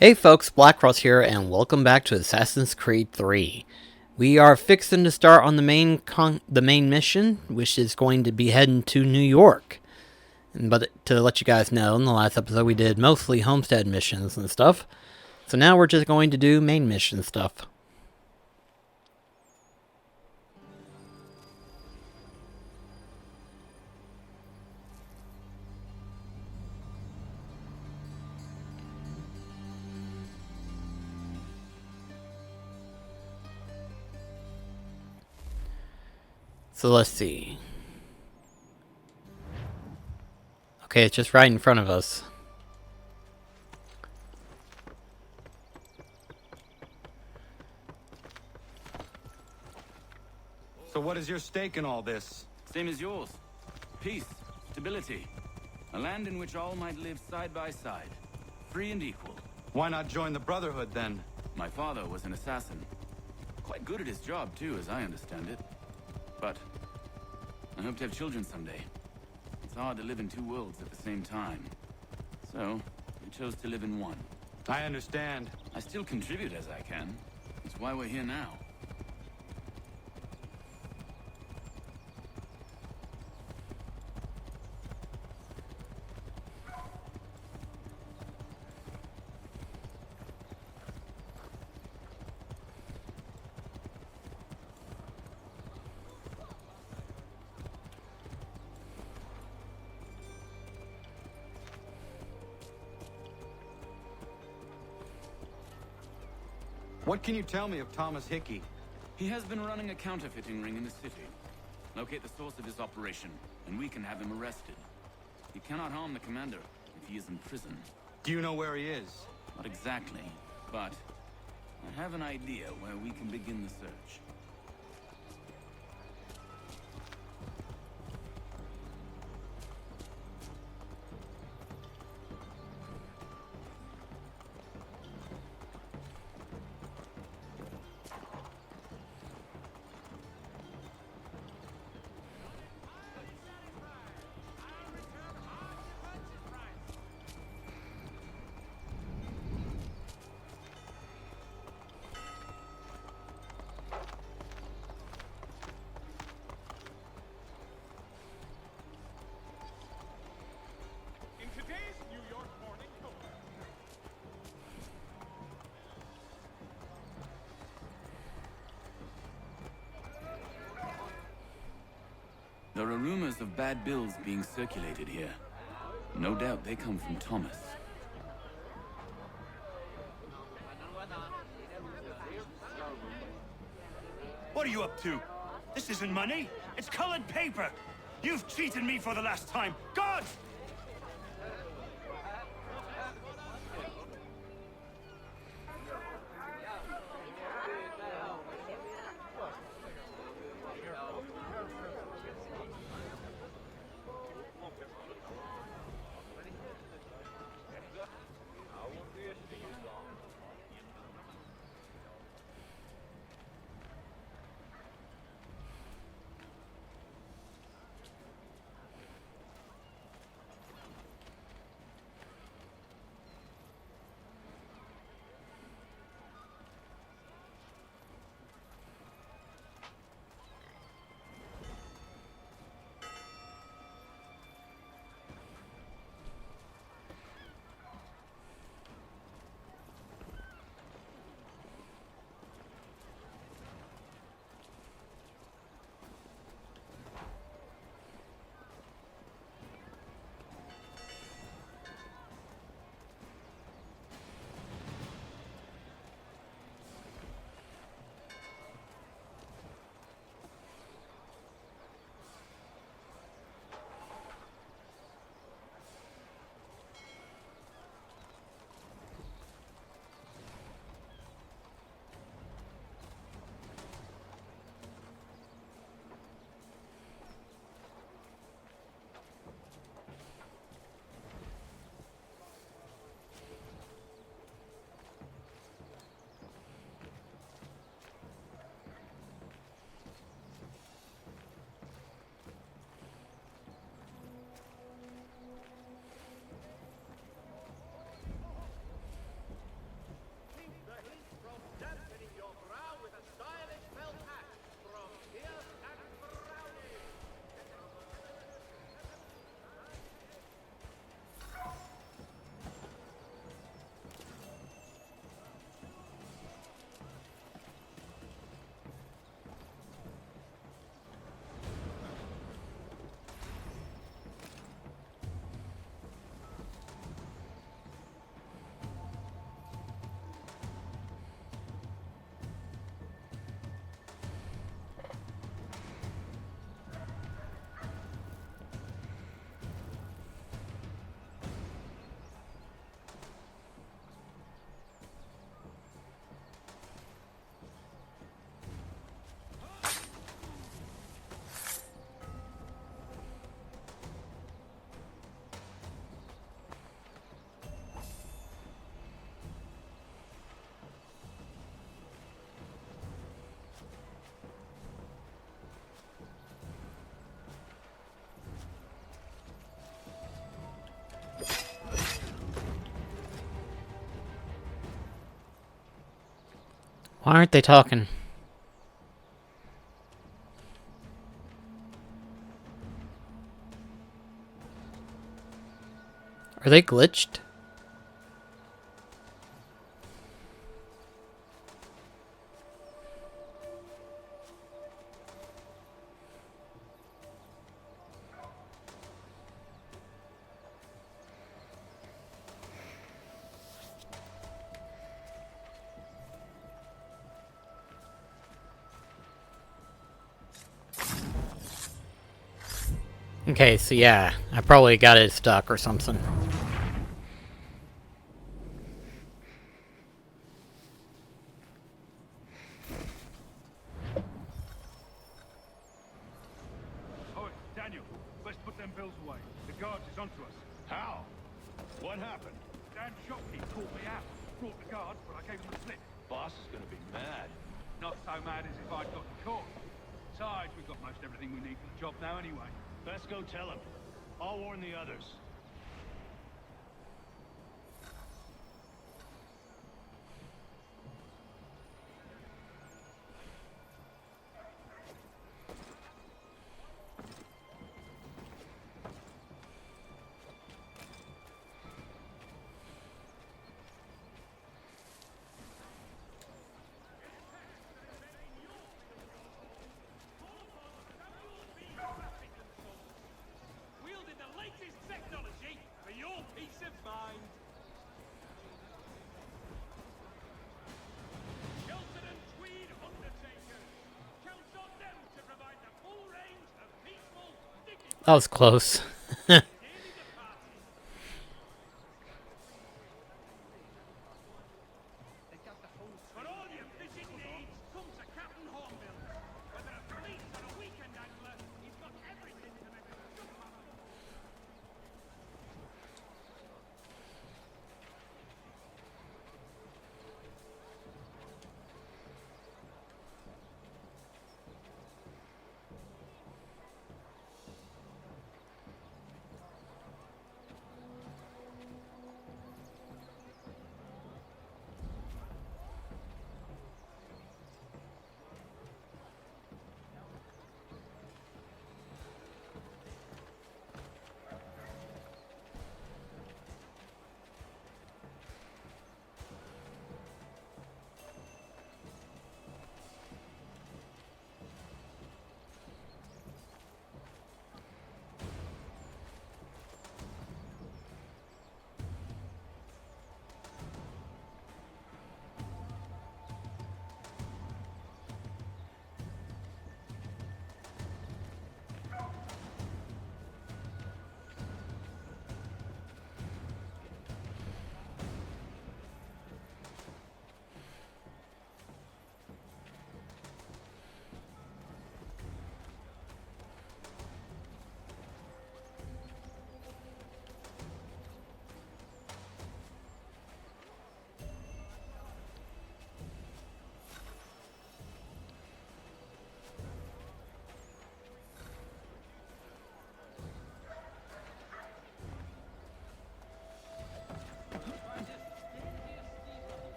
Hey folks, BlackCross here, and welcome back to Assassin's Creed 3. We are fixing to start on the main mission, which is going to be heading to New York. But to let you guys know, in the last episode we did mostly homestead missions and stuff. So now we're just going to do main mission stuff. So let's see. Okay, it's just right in front of us. So what is your stake in all this? Same as yours. Peace, stability. A land in which all might live side by side, free and equal. Why not join the Brotherhood then? My father was an assassin. Quite good at his job too, as I understand it. But I hope to have children someday. It's hard to live in two worlds at the same time. So, I chose to live in one. I understand. I still contribute as I can. That's why we're here now. What can you tell me of Thomas Hickey? He has been running a counterfeiting ring in the city. Locate the source of his operation, and we can have him arrested. He cannot harm the commander if he is in prison. Do you know where he is? Not exactly, but I have an idea where we can begin the search. There are rumors of bad bills being circulated here. No doubt they come from Thomas. What are you up to? This isn't money. It's colored paper. You've cheated me for the last time. God! Why aren't they talking? Are they glitched? Okay, so yeah, I probably got it stuck or something. Oh, Daniel, let's put them bills away. The guards is onto us. How? What happened? Dan Shopkeep caught me out. Brought the guards, but I gave him the slip. Boss is gonna be mad. Not so mad as if I'd gotten caught. Besides, we've got most everything we need for the job now anyway. Best go tell him. I'll warn the others. Wielding the latest technology for your peace of mind. Shelton and Tweed Undertakers. Count on them to provide the full range of peaceful, dignified, That was close. daily departing. For all your fishing needs, come to Captain Hornbill. Whether a fleet or a weekend angler, he's got everything to make a good man of.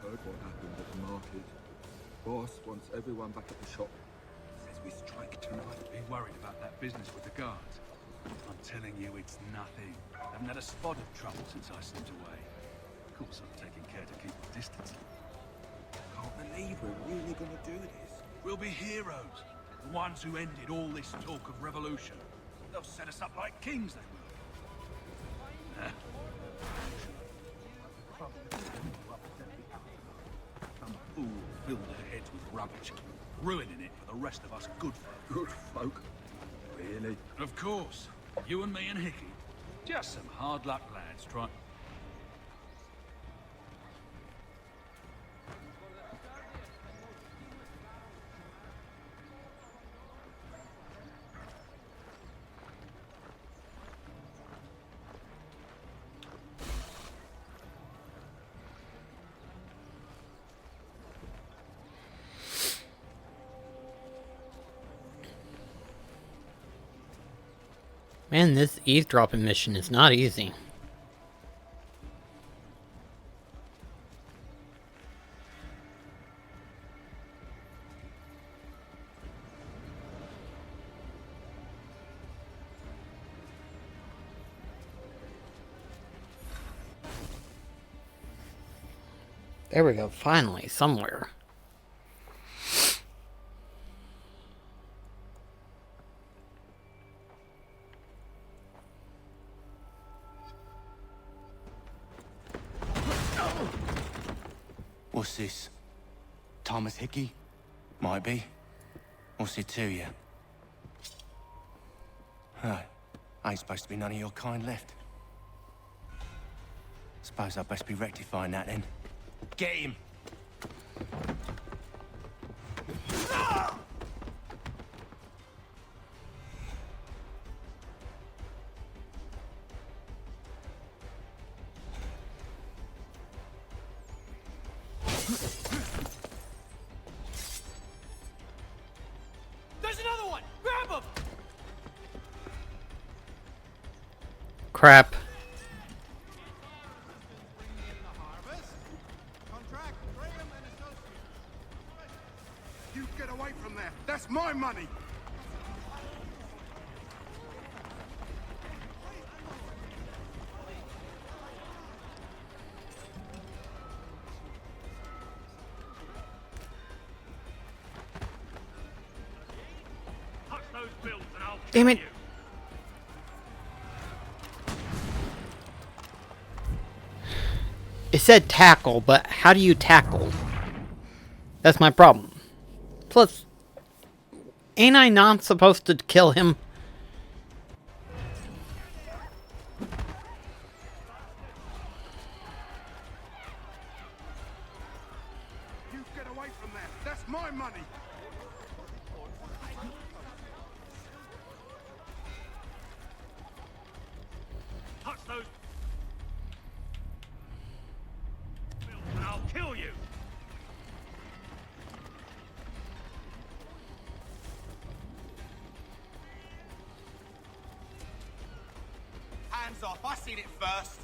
Heard what happened at the market. Boss wants everyone back at the shop. Says we strike tonight. Been worried about that business with the guards. I'm telling you, it's nothing. Haven't had a spot of trouble since I slipped away. Of course, I'm taking care to keep the distance. Can't believe we're really gonna do this. We'll be heroes. The ones who ended all this talk of revolution. They'll set us up like kings, they will. Some fool filled their heads with rubbish, ruining it for the rest of us good folk. Good folk. Really? Of course. You and me and Hickey. Just some hard luck lads trying... Man, this eavesdropping mission is not easy. There we go, finally, somewhere. What's this? Thomas Hickey? Might be. What's it to you? Huh. Ain't supposed to be none of your kind left. Suppose I'd best be rectifying that then. Get him! There's another one! Grab him! Crap. You get away from there. That's my money. Touch those bills and I'll Damn kill it. you. It said tackle, but how do you tackle? That's my problem. Plus, ain't I not supposed to kill him? You get away from there. That's my money. Touch those bills and I'll kill you. Hands off, I seen it first.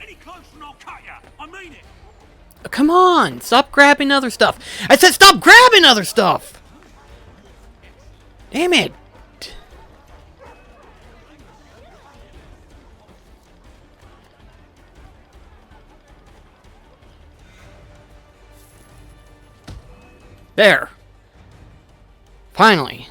Any closer and I'll cut ya. I mean it. Come on, stop grabbing other stuff. I said stop grabbing other stuff! Damn it! There. Finally.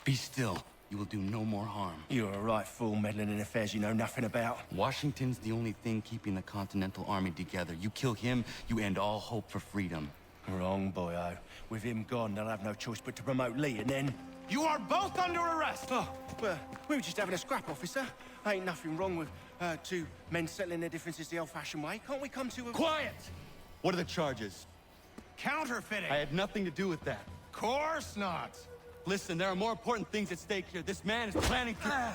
Be still. You will do no more harm. You're a right fool meddling in affairs you know nothing about. Washington's the only thing keeping the Continental Army together. You kill him, you end all hope for freedom. Wrong, boyo. With him gone, they'll have no choice but to promote Lee, and then... You are both under arrest! Oh, well, we were just having a scrap, officer. Ain't nothing wrong with two men settling their differences the old-fashioned way. Can't we come to a... Quiet! What are the charges? Counterfeiting! I had nothing to do with that. Course not! Listen, there are more important things at stake here. This man is planning to...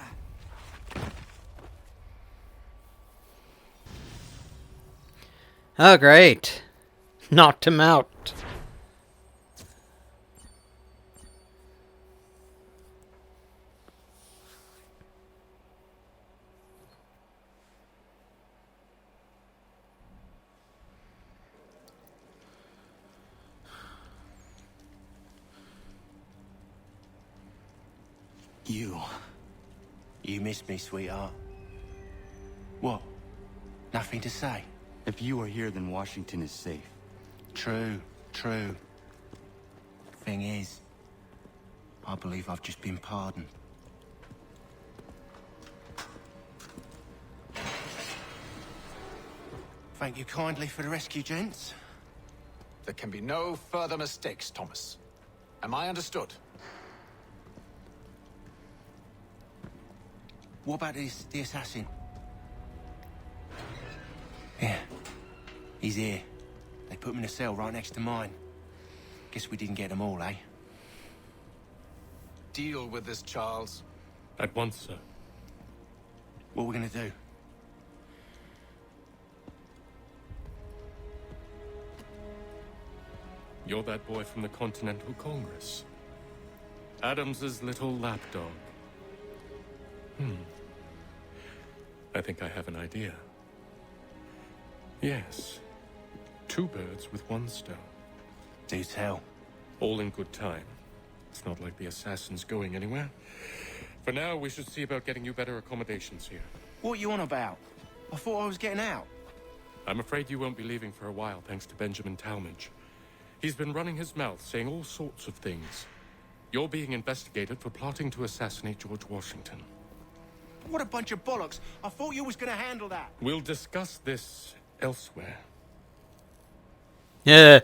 Oh, great. Knocked him out. You missed me, sweetheart. What? Nothing to say? If you are here, then Washington is safe. True, true. Thing is, I believe I've just been pardoned. Thank you kindly for the rescue, gents. There can be no further mistakes, Thomas. Am I understood? What about the assassin? Yeah, he's here. They put him in a cell right next to mine. Guess we didn't get them all, eh? Deal with this, Charles. At once, sir. What are we gonna do? You're that boy from the Continental Congress. Adams's little lapdog. I think I have an idea. Yes. 2 birds with 1 stone. Do tell. All in good time. It's not like the assassin's going anywhere. For now, we should see about getting you better accommodations here. What you on about? I thought I was getting out. I'm afraid you won't be leaving for a while, thanks to Benjamin Talmadge. He's been running his mouth, saying all sorts of things. You're being investigated for plotting to assassinate George Washington. What a bunch of bollocks. I thought you was gonna handle that. We'll discuss this elsewhere. Yeah.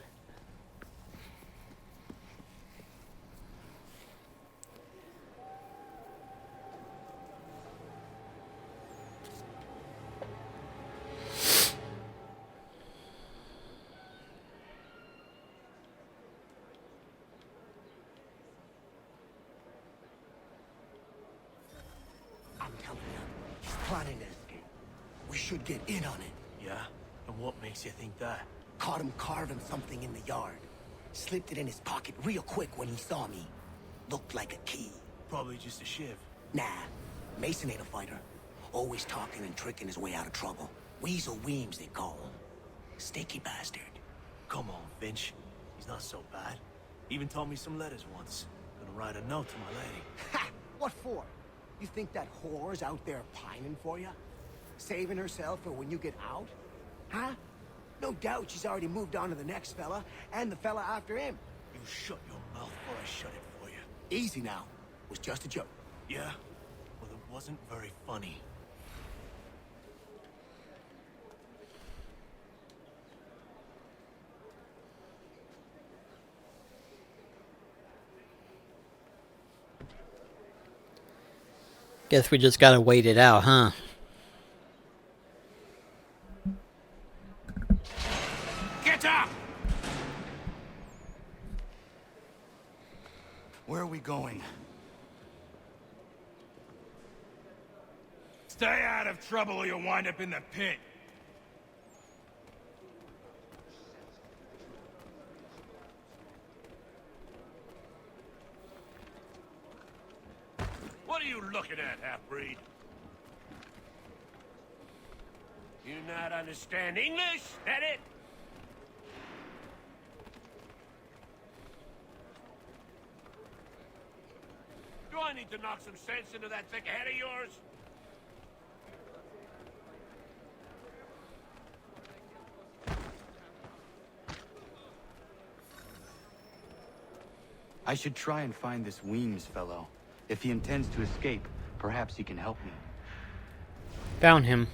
I'm telling you, he's planning an escape. We should get in on it. Yeah? And what makes you think that? Caught him carving something in the yard. Slipped it in his pocket real quick when he saw me. Looked like a key. Probably just a shiv. Nah, Mason ain't a fighter. Always talking and tricking his way out of trouble. Weasel Weems, they call him. Sticky bastard. Come on, Finch. He's not so bad. Even taught me some letters once. Gonna write a note to my lady. Ha! What for? You think that whore's out there pining for you? Saving herself for when you get out? Huh? No doubt she's already moved on to the next fella, and the fella after him. You shut your mouth or I shut it for you. Easy now. It was just a joke. Yeah? Well, it wasn't very funny. Guess we just gotta wait it out, huh? Get up! Where are we going? Stay out of trouble or you'll wind up in the pit. What are you looking at, half-breed? You not understand English? That it? Do I need to knock some sense into that thick head of yours? I should try and find this Weems fellow. If he intends to escape, perhaps he can help me. Found him.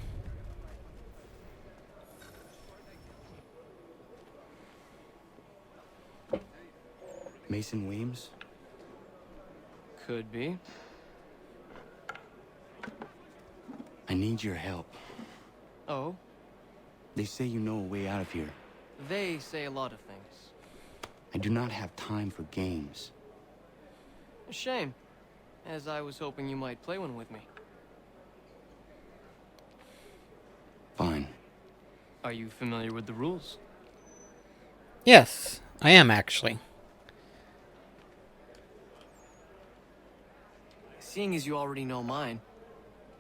Mason Weems? Could be. I need your help. Oh? They say you know a way out of here. They say a lot of things. I do not have time for games. A shame, as I was hoping you might play one with me. Fine. Are you familiar with the rules? Yes, I am actually. Seeing as you already know mine,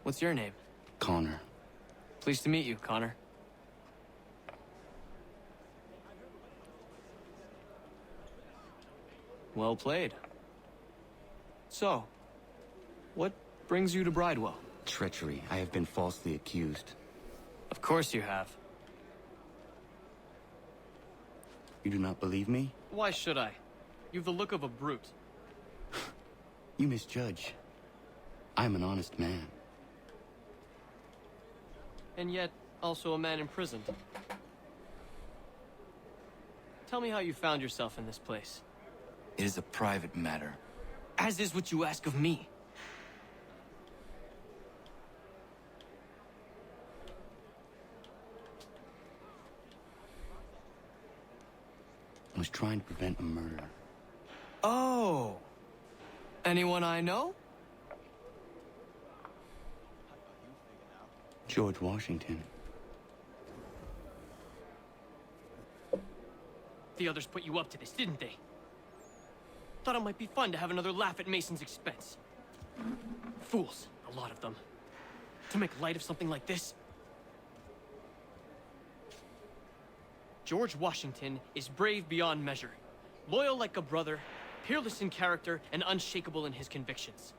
what's your name? Connor. Pleased to meet you, Connor. Well played. So, what brings you to Bridewell? Treachery. I have been falsely accused. Of course you have. You do not believe me? Why should I? You've the look of a brute. You misjudge. I am an honest man. And yet, also a man imprisoned. Tell me how you found yourself in this place. It is a private matter. As is what you ask of me. I was trying to prevent a murder. Oh. Anyone I know? George Washington. The others put you up to this, didn't they? Thought it might be fun to have another laugh at Mason's expense. Fools, a lot of them. To make light of something like this. George Washington is brave beyond measure, loyal like a brother, peerless in character, and unshakable in his convictions.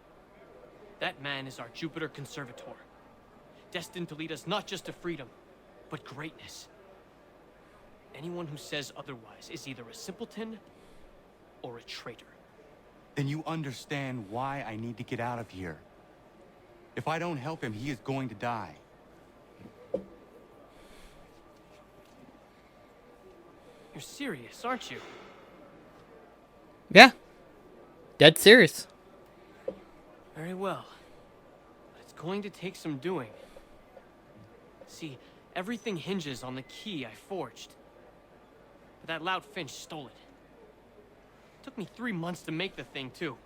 That man is our Jupiter Conservator, destined to lead us not just to freedom, but greatness. Anyone who says otherwise is either a simpleton or a traitor. Then you understand why I need to get out of here. If I don't help him, he is going to die. You're serious, aren't you? Yeah. Dead serious. Very well. But it's going to take some doing. See, everything hinges on the key I forged. But that lout Finch stole it. Took me 3 months to make the thing, too.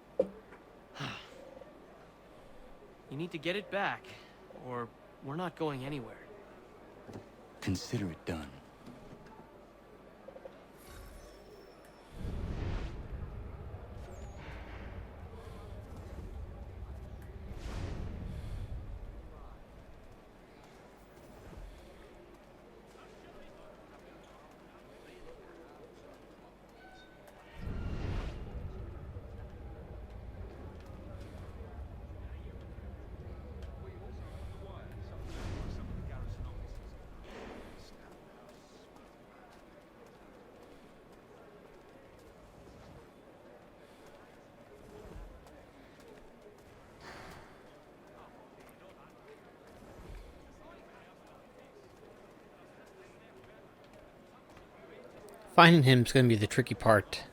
You need to get it back, or we're not going anywhere. Consider it done. Finding him is going to be the tricky part.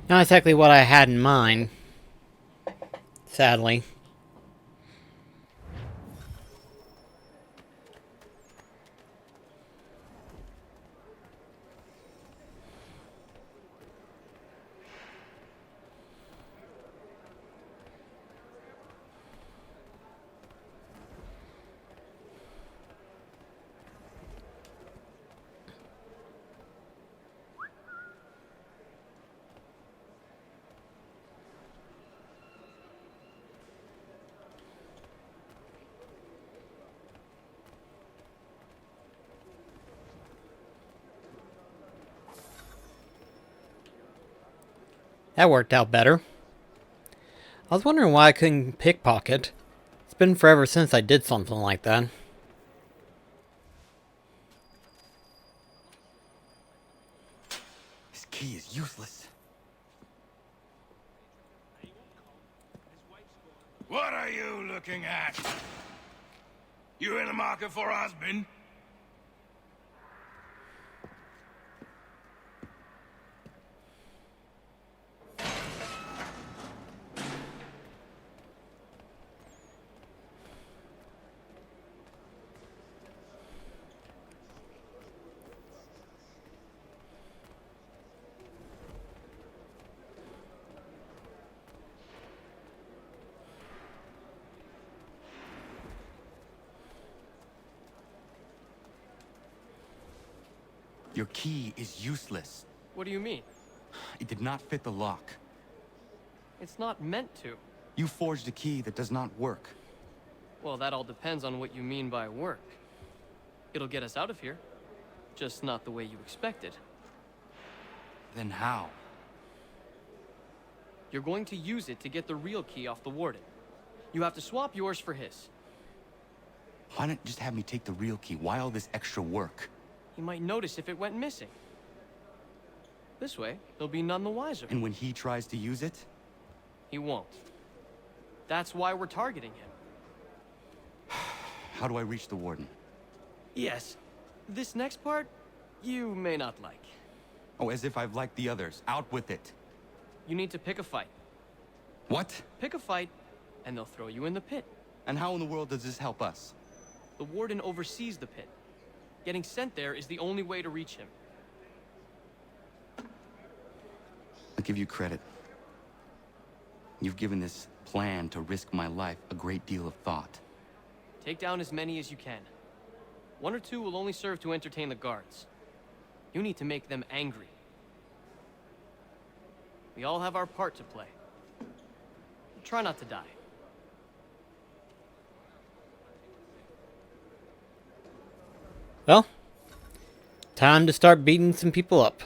Not exactly what I had in mind, sadly. That worked out better. I was wondering why I couldn't pickpocket. It's been forever since I did something like that. This key is useless. What are you looking at? You in the market for a husband? Your key is useless. What do you mean? It did not fit the lock. It's not meant to. You forged a key that does not work. Well, that all depends on what you mean by work. It'll get us out of here, just not the way you expected. Then how? You're going to use it to get the real key off the warden. You have to swap yours for his. Why not just have me take the real key? Why all this extra work? He might notice if it went missing. This way, he'll be none the wiser. And when he tries to use it? He won't. That's why we're targeting him. How do I reach the warden? Yes. This next part, you may not like. Oh, as if I've liked the others. Out with it. You need to pick a fight. What? Pick a fight, and they'll throw you in the pit. And how in the world does this help us? The warden oversees the pit. Getting sent there is the only way to reach him. I'll give you credit. You've given this plan to risk my life a great deal of thought. Take down as many as you can. 1 or 2 will only serve to entertain the guards. You need to make them angry. We all have our part to play. Try not to die. Well, time to start beating some people up.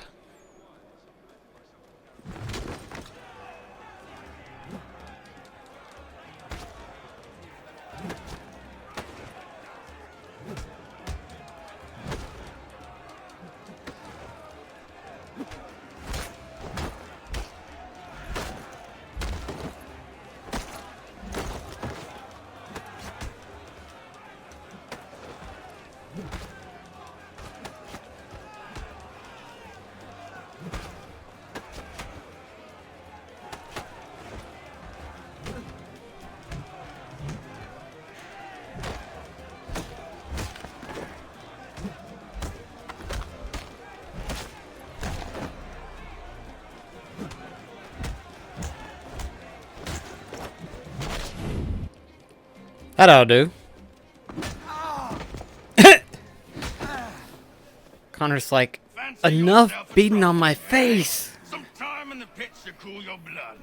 That'll do. Connor's like, enough beating on my face. Some time in the pits to cool your blood.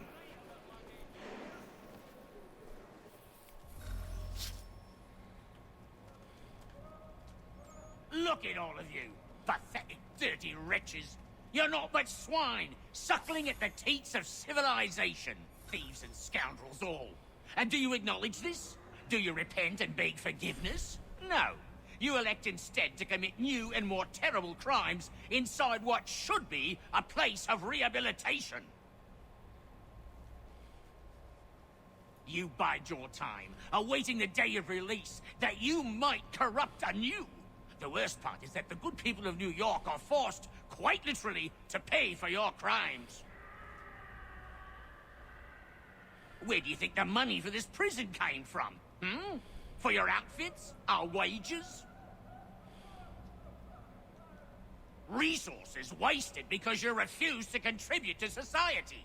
Look at all of you, pathetic, dirty wretches. You're not but swine, suckling at the teats of civilization. Thieves and scoundrels all. And do you acknowledge this? Do you repent and beg forgiveness? No. You elect instead to commit new and more terrible crimes inside what should be a place of rehabilitation. You bide your time, awaiting the day of release, that you might corrupt anew. The worst part is that the good people of New York are forced, quite literally, to pay for your crimes. Where do you think the money for this prison came from? For your outfits? Our wages? Resources wasted because you refuse to contribute to society.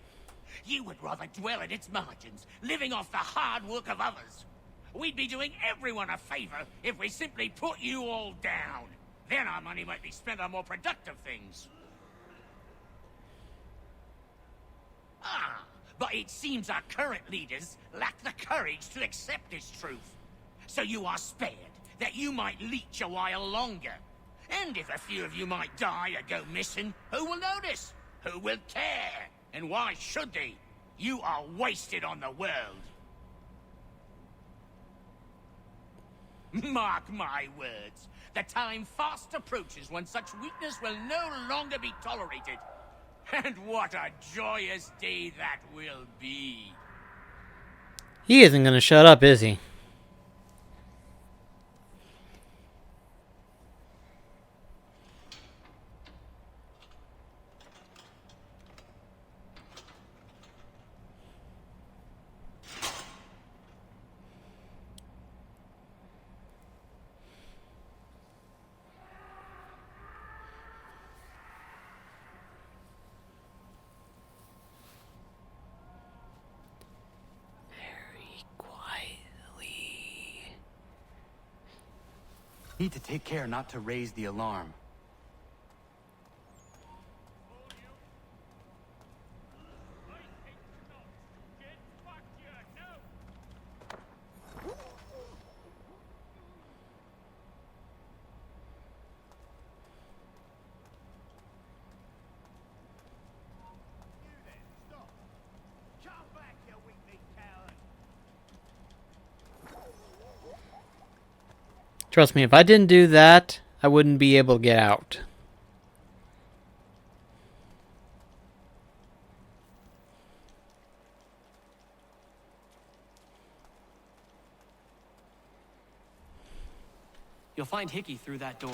You would rather dwell at its margins, living off the hard work of others. We'd be doing everyone a favor if we simply put you all down. Then our money might be spent on more productive things. But it seems our current leaders lack the courage to accept this truth. So you are spared, that you might leech a while longer. And if a few of you might die or go missing, who will notice? Who will care? And why should they? You are wasted on the world. Mark my words. The time fast approaches when such weakness will no longer be tolerated. And what a joyous day that will be. He isn't gonna shut up, is he? Need to take care not to raise the alarm. Trust me, if I didn't do that, I wouldn't be able to get out. You'll find Hickey through that door.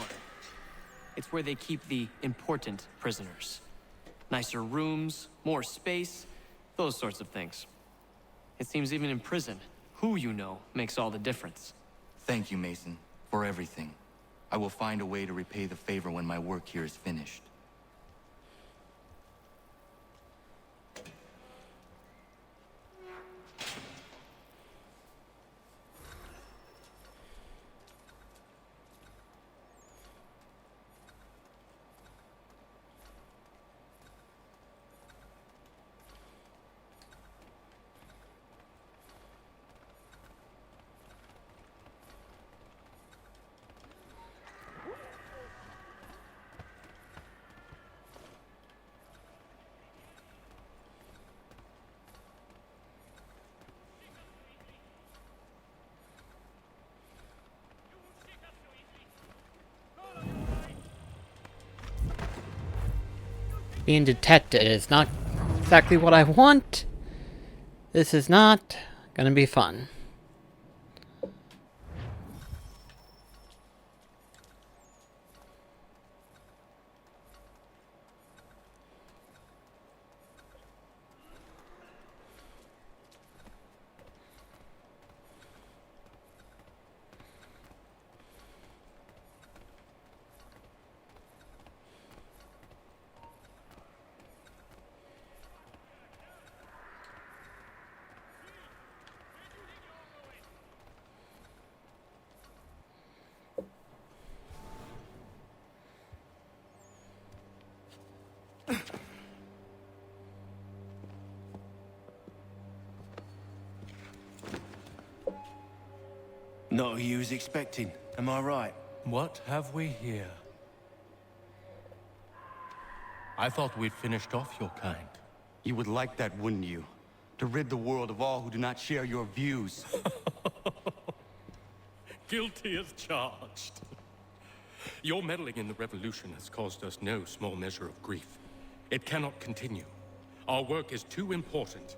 It's where they keep the important prisoners. Nicer rooms, more space, those sorts of things. It seems even in prison, who you know makes all the difference. Thank you, Mason, for everything. I will find a way to repay the favor when my work here is finished. Being detected is not exactly what I want. This is not gonna be fun. Not who you was expecting, am I right? What have we here? I thought we'd finished off your kind. You would like that, wouldn't you? To rid the world of all who do not share your views. Guilty as charged. Your meddling in the revolution has caused us no small measure of grief. It cannot continue. Our work is too important.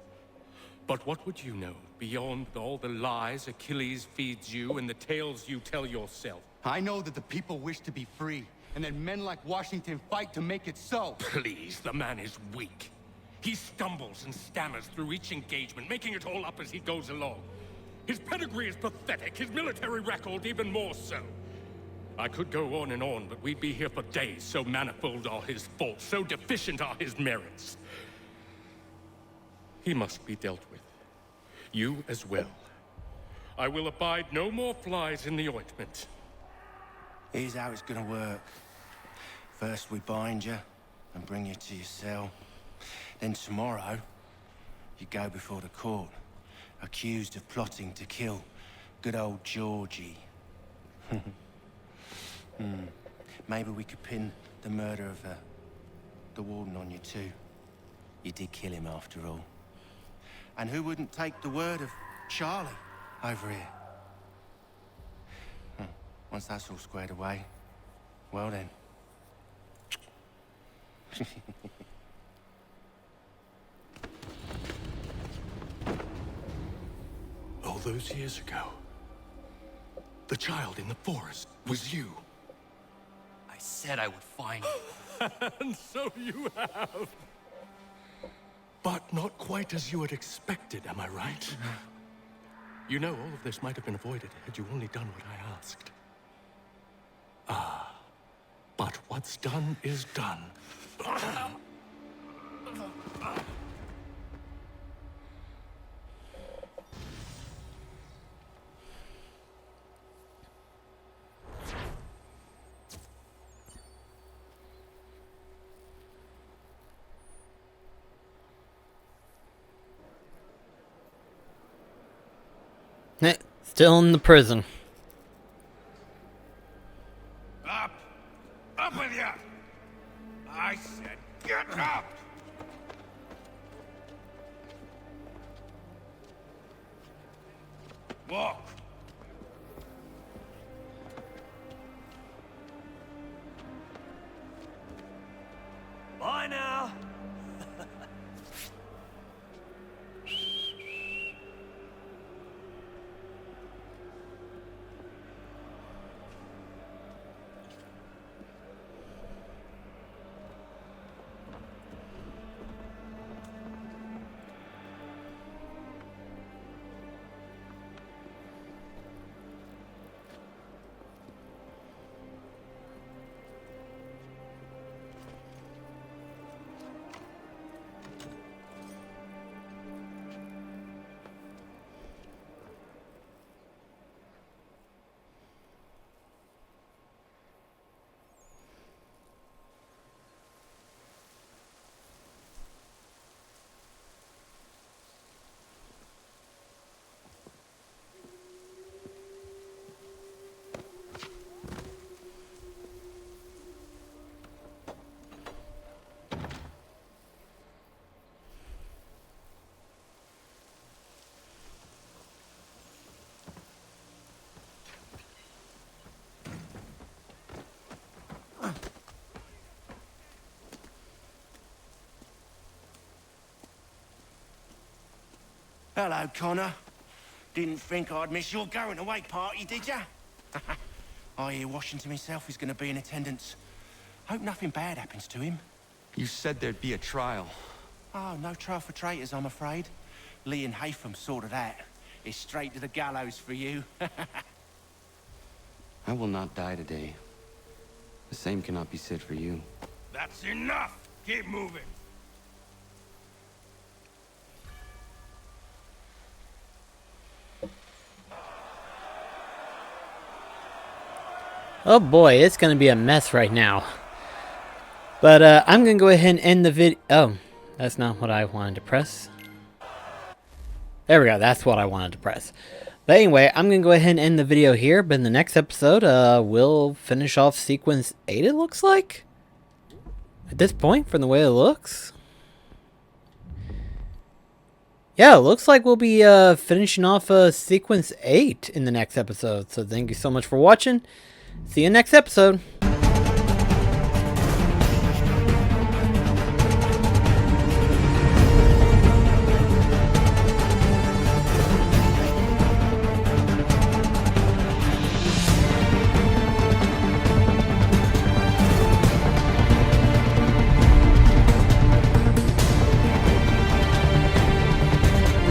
But what would you know beyond all the lies Achilles feeds you and the tales you tell yourself? I know that the people wish to be free, and that men like Washington fight to make it so. Please, the man is weak. He stumbles and stammers through each engagement, making it all up as he goes along. His pedigree is pathetic, his military record even more so. I could go on, but we'd be here for days, so manifold are his faults, so deficient are his merits. He must be dealt with. You as well. I will abide no more flies in the ointment. Here's how it's gonna work. First we bind you and bring you to your cell. Then tomorrow, you go before the court, accused of plotting to kill good old Georgie. Maybe we could pin the murder of the warden on you too. You did kill him after all. And who wouldn't take the word of Charlie over here? Once that's all squared away, well then. All those years ago, the child in the forest was you. I said I would find you. And so you have. But not quite as you had expected, am I right? You know, all of this might have been avoided had you only done what I asked. But what's done is done. Still in the prison. Up! Up with you! I said get up! Walk! Hello, Connor. Didn't think I'd miss your going away party, did ya? I hear Washington himself is going to be in attendance. Hope nothing bad happens to him. You said there'd be a trial. Oh, no trial for traitors, I'm afraid. Lee and Haytham sorted that. It's straight to the gallows for you. I will not die today. The same cannot be said for you. That's enough! Keep moving! Oh boy, it's gonna be a mess right now. But I'm gonna go ahead and end the video. Oh, that's not what I wanted to press. There we go, that's what I wanted to press. But anyway, I'm gonna go ahead and end the video here, but in the next episode, we'll finish off sequence 8, it looks like? At this point, from the way it looks. Yeah, it looks like we'll be finishing off sequence 8 in the next episode. So thank you so much for watching. See you next episode.